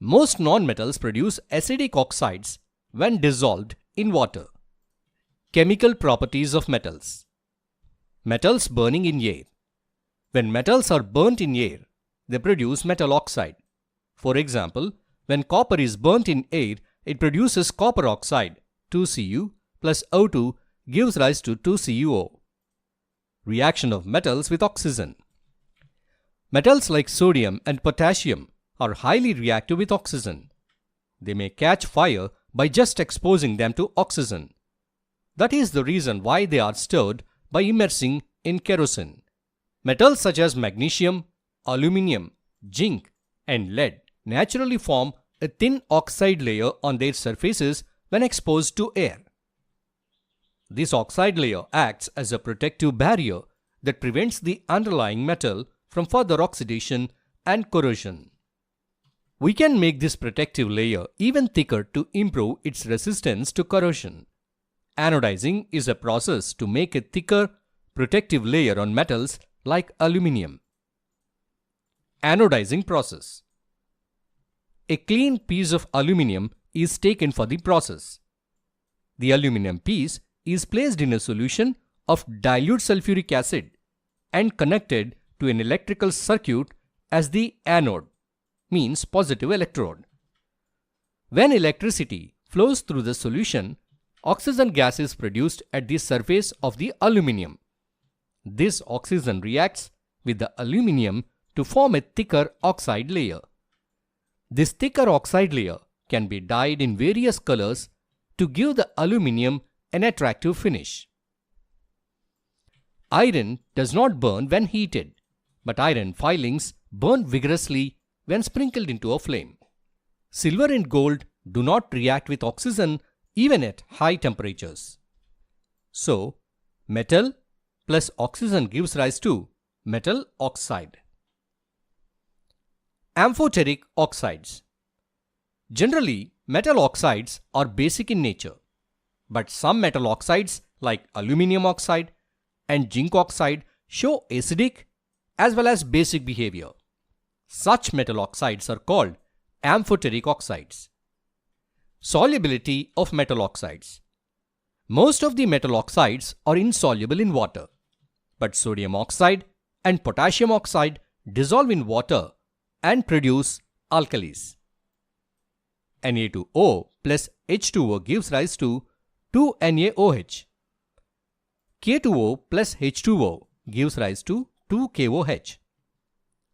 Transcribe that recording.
Most nonmetals produce acidic oxides when dissolved in water. Chemical properties of metals. Metals burning in air. When metals are burnt in air, they produce metal oxide. For example, when copper is burnt in air, it produces copper oxide, 2Cu plus O2 gives rise to 2CuO. Reaction of metals with oxygen. Metals like sodium and potassium are highly reactive with oxygen. They may catch fire by just exposing them to oxygen. That is the reason why they are stirred by immersing in kerosene. Metals such as magnesium, aluminium, zinc, and lead naturally form a thin oxide layer on their surfaces when exposed to air. This oxide layer acts as a protective barrier that prevents the underlying metal from further oxidation and corrosion. We can make this protective layer even thicker to improve its resistance to corrosion. Anodizing is a process to make a thicker protective layer on metals like aluminium. Anodizing process. A clean piece of aluminium is taken for the process. The aluminium piece is placed in a solution of dilute sulfuric acid and connected to an electrical circuit as the anode, means positive electrode. When electricity flows through the solution, oxygen gas is produced at the surface of the aluminium. This oxygen reacts with the aluminium to form a thicker oxide layer. This thicker oxide layer can be dyed in various colors to give the aluminium an attractive finish. Iron does not burn when heated, but iron filings burn vigorously when sprinkled into a flame. Silver and gold do not react with oxygen even at high temperatures. So, metal plus oxygen gives rise to metal oxide. Amphoteric oxides. Generally, metal oxides are basic in nature, but some metal oxides like aluminium oxide and zinc oxide show acidic as well as basic behavior. Such metal oxides are called amphoteric oxides. Solubility of metal oxides. Most of the metal oxides are insoluble in water, but sodium oxide and potassium oxide dissolve in water and produce alkalis. Na2O plus H2O gives rise to 2NaOH. K2O plus H2O gives rise to 2KOH.